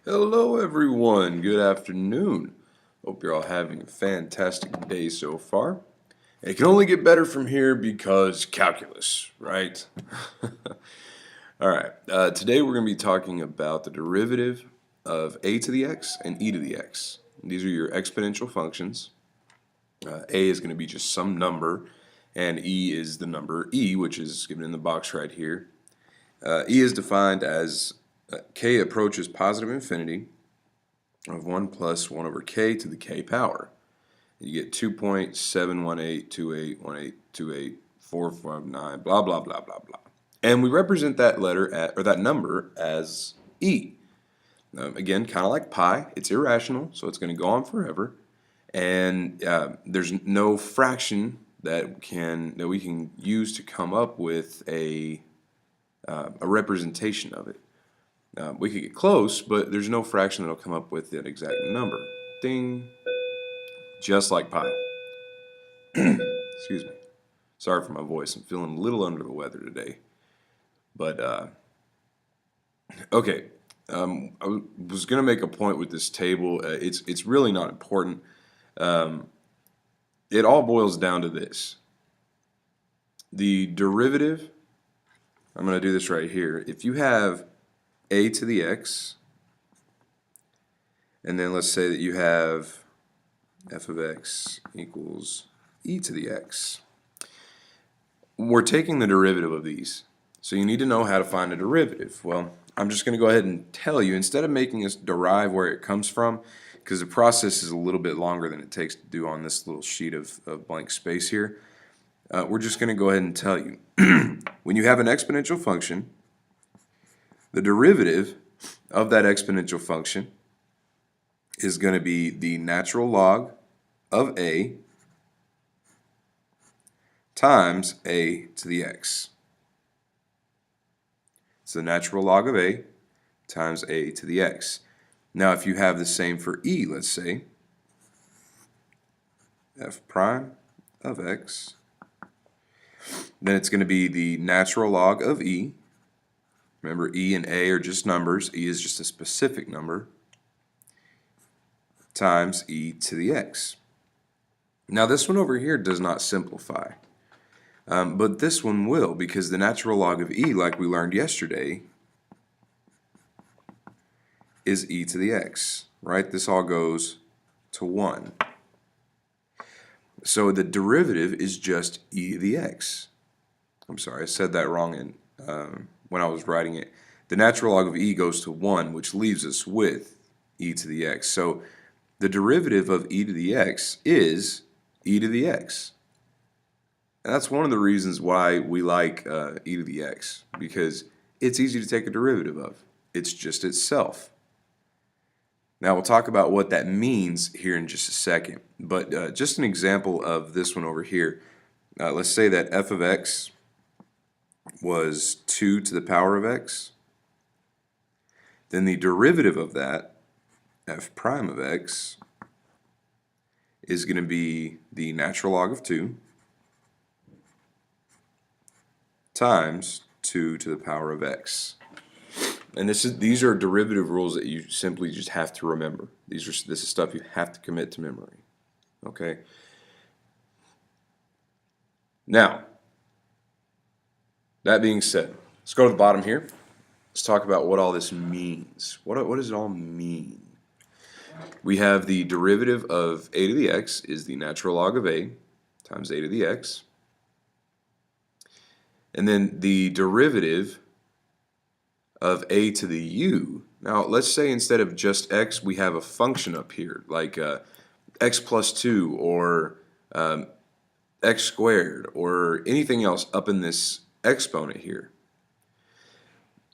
Hello, everyone. Good afternoon. Hope you're all having a fantastic day so far. And it can only get better from here because calculus, right? All right. Today we're going to be talking about the derivative of a to the x and e to the x. These are your exponential functions. A is going to be just some number, and e is the number e, which is given in the box right here. E is defined as k approaches positive infinity of 1 plus 1 over k to the k power. You get 2.71828182845 blah blah blah blah blah. And we represent that letter or that number as e. Again, kind of like pi, it's irrational, so it's going to go on forever. And there's no fraction that we can use to come up with a representation of it. We could get close, but there's no fraction that'll come up with that exact number. Ding. Just like pi. Excuse me. Sorry for my voice. I'm feeling a little under the weather today. But, okay. I was going to make a point with this table. It's really not important. It all boils down to this. The derivative, I'm going to do this right here. If you have a to the x, and then let's say that you have f of x equals e to the x. We're taking the derivative of these. So you need to know how to find a derivative. Well, I'm just going to go ahead and tell you, instead of making us derive where it comes from, because the process is a little bit longer than it takes to do on this little sheet of blank space here, we're just going to go ahead and tell you. When you have an exponential function, the derivative of that exponential function is going to be the natural log of a times a to the x. It's the natural log of a times a to the x. Now if you have the same for e, let's say, f prime of x, then it's going to be the natural log of e. Remember, e and a are just numbers. E is just a specific number times e to the x. Now this one over here does not simplify, but this one will, because the natural log of e, like we learned yesterday, is e to the x, right? This all goes to 1. So the derivative is just e to the x. I'm sorry, I said that wrong when I was writing it. The natural log of e goes to 1, which leaves us with e to the x. So the derivative of e to the x is e to the x. And that's one of the reasons why we like e to the x, because it's easy to take a derivative of. It's just itself. Now we'll talk about what that means here in just a second. But just an example of this one over here. Let's say that f of x was 2 to the power of x. Then the derivative of that, f prime of x, is going to be the natural log of 2 times 2 to the power of x. And these are derivative rules that you simply just have to remember. This is stuff you have to commit to memory. Okay? Now, that being said, let's go to the bottom here. Let's talk about what all this means. What does it all mean? We have the derivative of a to the x is the natural log of a times a to the x. And then the derivative of a to the u. Now let's say instead of just x we have a function up here like x plus 2 or x squared or anything else up in this exponent here.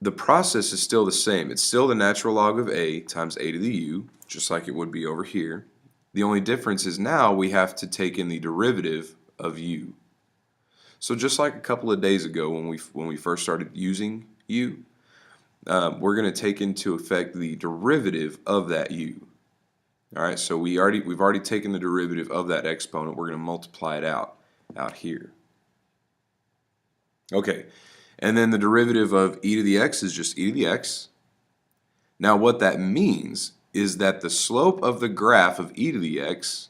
The process is still the same. It's still the natural log of a times a to the u, just like it would be over here. The only difference is now we have to take in the derivative of u. So just like a couple of days ago when we first started using u, we're going to take into effect the derivative of that u. All right, so we've already taken the derivative of that exponent. We're going to multiply it out here. Okay, and then the derivative of e to the x is just e to the x. Now what that means is that the slope of the graph of e to the x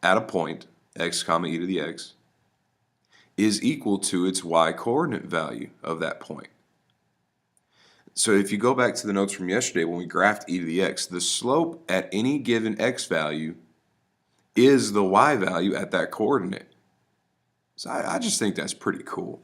at a point, x comma e to the x, is equal to its y-coordinate value of that point. So if you go back to the notes from yesterday when we graphed e to the x, the slope at any given x value is the y value at that coordinate. So I just think that's pretty cool.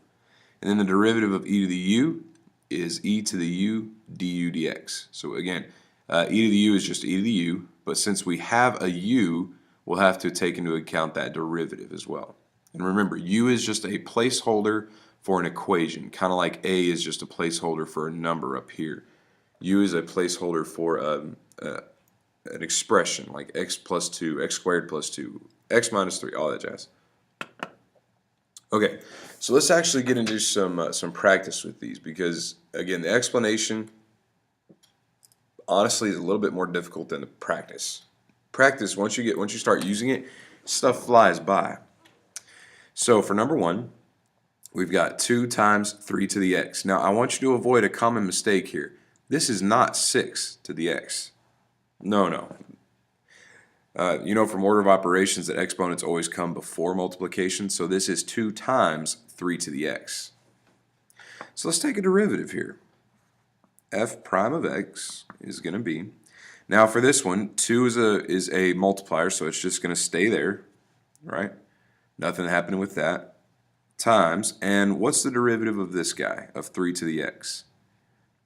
And then the derivative of e to the u is e to the u du dx. So again, e to the u is just e to the u, but since we have a u, we'll have to take into account that derivative as well. And remember, u is just a placeholder for an equation, kind of like a is just a placeholder for a number up here. U is a placeholder for an expression like x plus 2, x squared plus 2, x minus 3, all that jazz. Okay, so let's actually get into some practice with these because, again, the explanation honestly is a little bit more difficult than the practice. Practice, once you start using it, stuff flies by. So for number 1, we've got 2 times 3 to the x. Now I want you to avoid a common mistake here. This is not 6 to the x. No. You know from order of operations that exponents always come before multiplication, so this is 2 times 3 to the x. So let's take a derivative here. F prime of x is going to be, now for this one, 2 is a multiplier, so it's just going to stay there, right? Nothing happening with that. Times, and what's the derivative of this guy, of 3 to the x?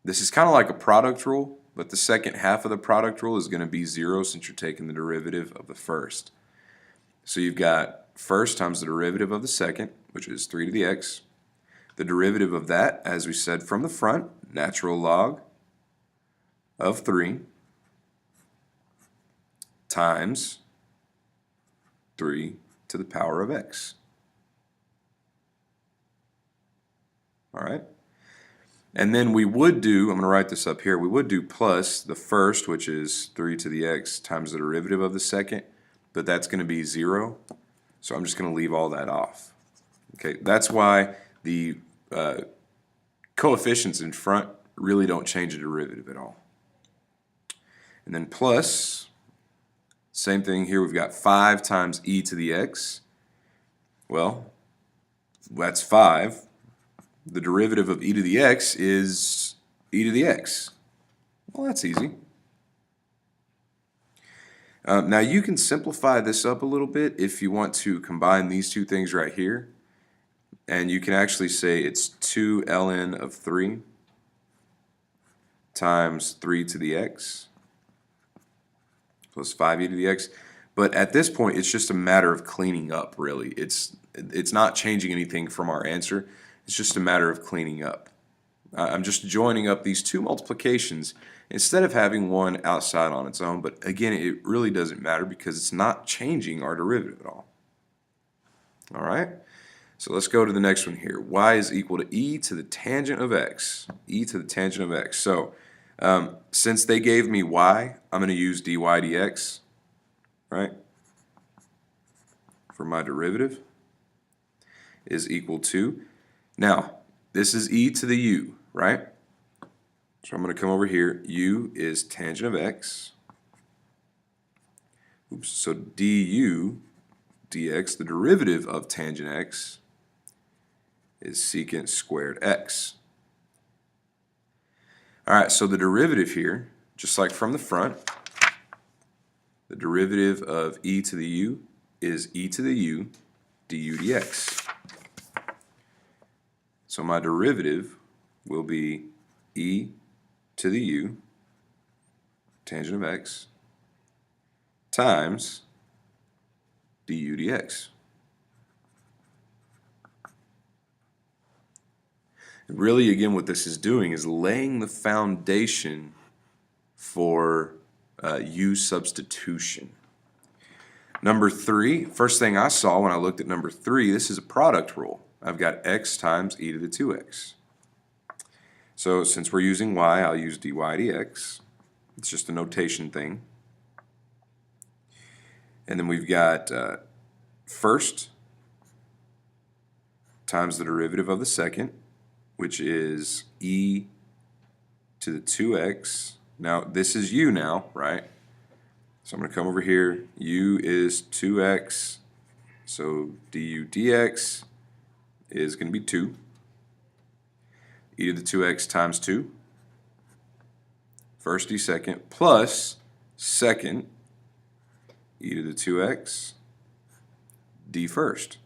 This is kind of like a product rule, but the second half of the product rule is going to be 0 since you're taking the derivative of the first. So you've got first times the derivative of the second, which is 3 to the x. The derivative of that, as we said from the front, natural log of 3 times 3 to the power of x. All right? And then we would do, I'm going to write this up here, we would do plus the first, which is 3 to the x times the derivative of the second, but that's going to be 0, so I'm just going to leave all that off. Okay, that's why the coefficients in front really don't change the derivative at all. And then plus, same thing here, we've got 5 times e to the x. Well, that's 5. The derivative of e to the x is e to the x. Well, that's easy. Now you can simplify this up a little bit if you want to combine these two things right here. And you can actually say it's 2 ln of 3 times 3 to the x plus 5e to the x. But at this point, it's just a matter of cleaning up, really. It's not changing anything from our answer. It's just a matter of cleaning up. I'm just joining up these two multiplications instead of having one outside on its own. But again, it really doesn't matter because it's not changing our derivative at all. All right? So let's go to the next one here. Y is equal to e to the tangent of x. E to the tangent of x. So since they gave me y, I'm going to use dy dx, right, for my derivative is equal to, now this is e to the u, right? So I'm going to come over here. U is tangent of x. Oops, so du dx, the derivative of tangent x, is secant squared x. Alright, so the derivative here, just like from the front, the derivative of e to the u is e to the u du dx. So my derivative will be e to the u, tangent of x, times du dx. And really, again, what this is doing is laying the foundation for u substitution. Number 3, first thing I saw when I looked at number 3, this is a product rule. I've got x times e to the 2x. So since we're using y, I'll use dy dx. It's just a notation thing. And then we've got first times the derivative of the second, which is e to the 2x Now, this is u now, right? So I'm going to come over here. U is 2x. So du dx is going to be 2. E to the 2x times 2. First d second plus second e to the 2x d first.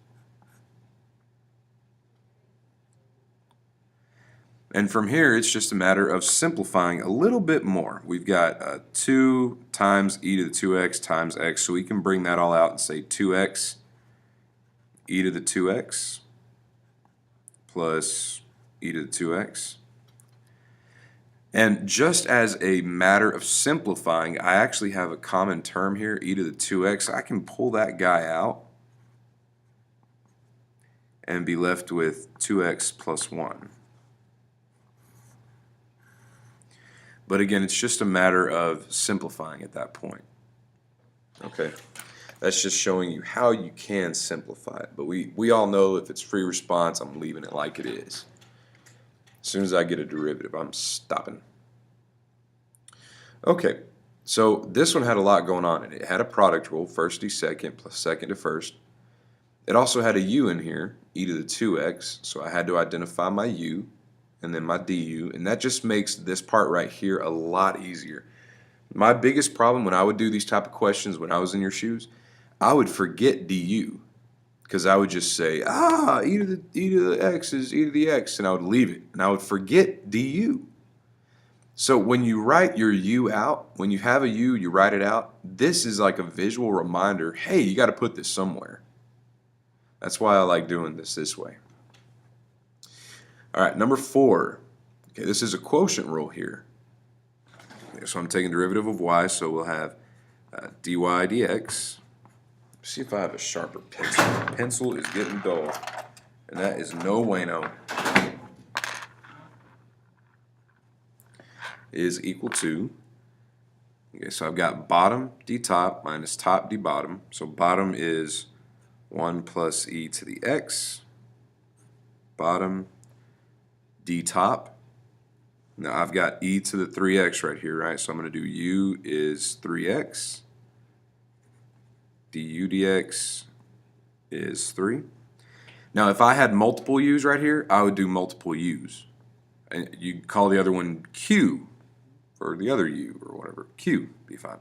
And from here, it's just a matter of simplifying a little bit more. We've got 2 times e to the 2x times x, so we can bring that all out and say 2x e to the 2x plus e to the 2x. And just as a matter of simplifying, I actually have a common term here, e to the 2x. I can pull that guy out and be left with 2x plus 1. But again, it's just a matter of simplifying at that point. Okay, that's just showing you how you can simplify it. But we all know if it's free response, I'm leaving it like it is. As soon as I get a derivative, I'm stopping. Okay, so this one had a lot going on in it. It had a product rule, first to second plus second to first. It also had a u in here, e to the 2x, so I had to identify my u and then my du, and that just makes this part right here a lot easier. My biggest problem when I would do these type of questions when I was in your shoes, I would forget du, because I would just say, e to the x is e to the x, and I would leave it, and I would forget du. So when you write your u out, when you have a u, you write it out, this is like a visual reminder, hey, you got to put this somewhere. That's why I like doing this way. All right, number 4. Okay, this is a quotient rule here. Okay, so I'm taking derivative of y, so we'll have dy dx. See if I have a sharper pencil. The pencil is getting dull, and that is no bueno. Is equal to, okay, so I've got bottom d top minus top d bottom. So bottom is 1 plus e to the x. Bottom d top. Now I've got e to the 3x right here, right? So I'm going to do u is 3x. Du dx is 3. Now if I had multiple u's right here, I would do multiple u's. And you call the other one q for the other u or whatever. Q be fine.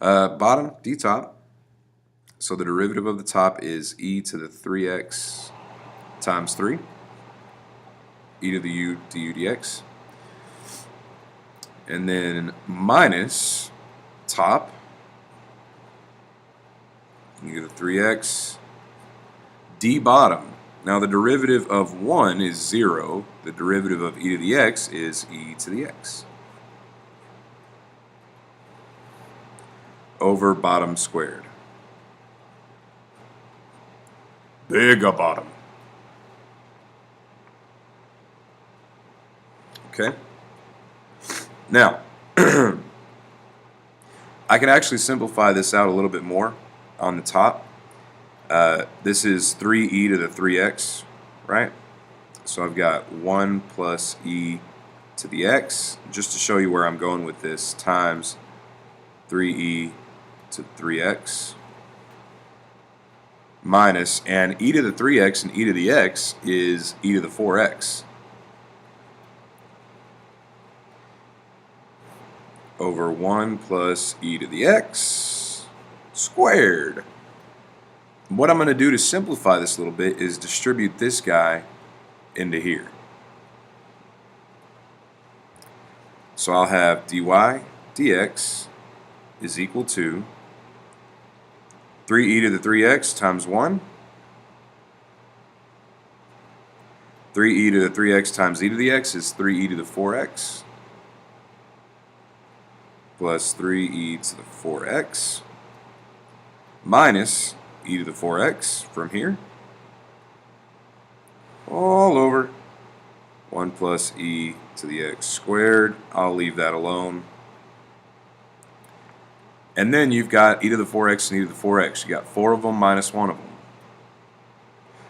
Bottom d top. So the derivative of the top is e to the 3x times 3. E to the u du dx. And then minus top e to the 3x d bottom. Now the derivative of 1 is 0. The derivative of e to the x is e to the x. Over bottom squared. Bigger bottom. Okay? Now, I can actually simplify this out a little bit more on the top. This is 3e to the 3x, right? So I've got 1 plus e to the x, just to show you where I'm going with this, times 3e to 3x minus, and e to the 3x and e to the x is e to the 4x over 1 plus e to the x squared. What I'm going to do to simplify this a little bit is distribute this guy into here. So I'll have dy dx is equal to 3e to the 3x times 1, 3e to the 3x times e to the x is 3e to the 4x, plus 3e to the 4x, minus e to the 4x from here, all over 1 plus e to the x squared. I'll leave that alone. And then you've got e to the 4x and e to the 4x. You got 4 of them minus 1 of them.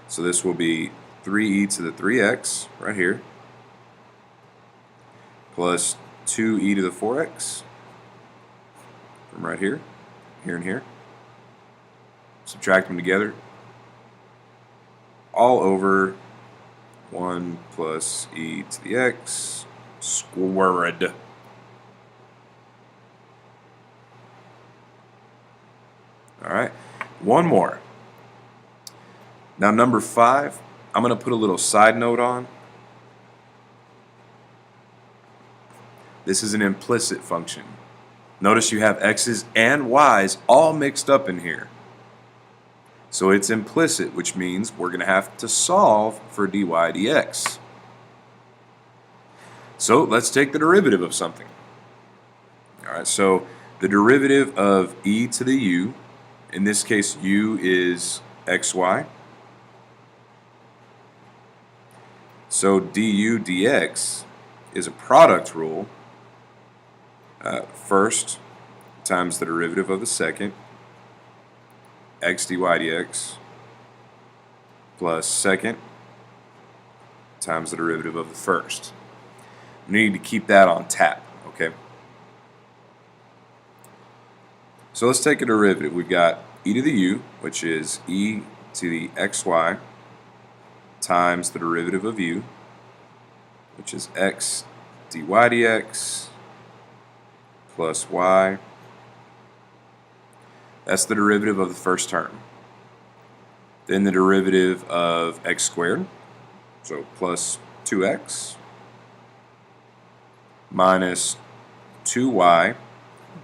So this will be 3e to the 3x right here, plus 2e to the 4x from right here, here and here. Subtract them together. All over 1 plus e to the x squared. Alright, one more. Now number 5, I'm going to put a little side note on. This is an implicit function. Notice you have x's and y's all mixed up in here. So it's implicit, which means we're going to have to solve for dy dx. So let's take the derivative of something. Alright, so the derivative of e to the u, in this case u is xy. So du dx is a product rule. First times the derivative of the second, x dy dx, plus second times the derivative of the first. You need to keep that on tap, okay? So let's take a derivative. We've got e to the u, which is e to the xy, times the derivative of u, which is x dy dx, plus y. That's the derivative of the first term. Then the derivative of x squared, so plus 2x, minus 2y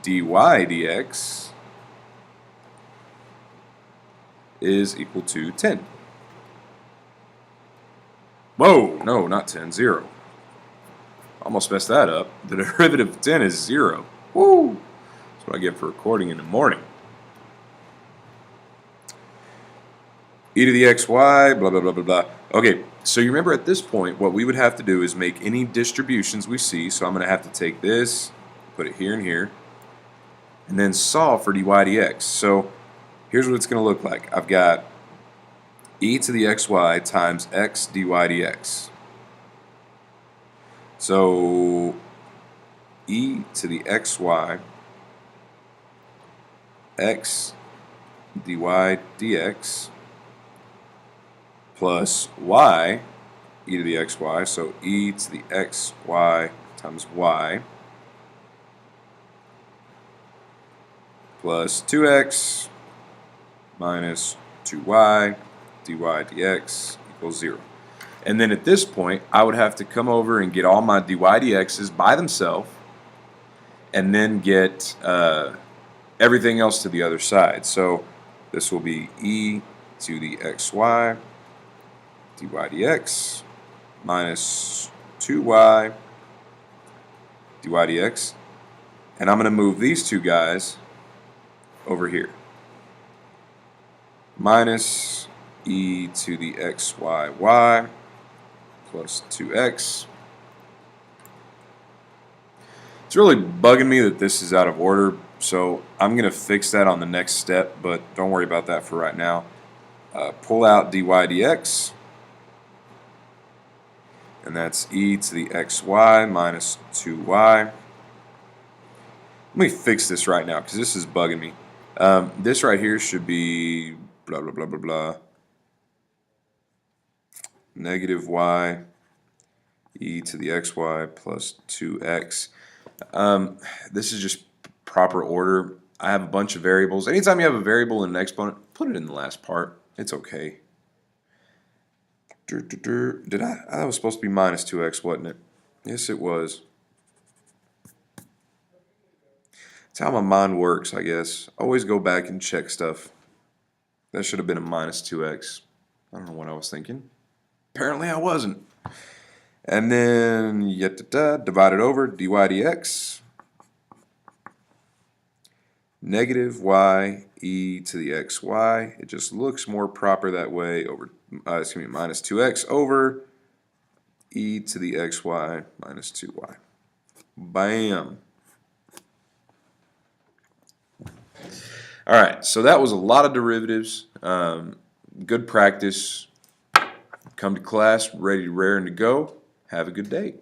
dy dx is equal to 10. Whoa, no, not 10, 0. Almost messed that up. The derivative of 10 is 0. Woo! That's what I get for recording in the morning. E to the xy, blah, blah, blah, blah, blah. Okay, so you remember at this point, what we would have to do is make any distributions we see. So I'm going to have to take this, put it here and here, and then solve for dy dx. So here's what it's going to look like. I've got e to the xy times x dy dx. So e to the xy, x dy dx, plus y, e to the xy, so e to the xy times y, plus 2x minus 2y dy dx equals 0. And then at this point, I would have to come over and get all my dy dx's by themselves, and then get everything else to the other side. So this will be e to the xy dy dx minus 2y dy dx. And I'm going to move these two guys over here. Minus e to the xy plus 2x. It's really bugging me that this is out of order, so I'm going to fix that on the next step, but don't worry about that for right now. Pull out dy dx, and that's e to the xy minus 2y. Let me fix this right now because this is bugging me. This right here should be blah, blah, blah, blah, blah. Negative y e to the xy plus 2x. This is just proper order. I have a bunch of variables. Anytime you have a variable and an exponent, put it in the last part. It's okay. Did I? That was supposed to be minus 2x, wasn't it? Yes, it was. That's how my mind works, I guess. Always go back and check stuff. That should have been a minus 2x. I don't know what I was thinking. Apparently I wasn't. And then divide it over, dy dx, negative y e to the xy. It just looks more proper that way. Over, minus 2x over e to the xy minus 2y. Bam. All right, so that was a lot of derivatives. Good practice. Come to class ready, raring to go. Have a good day.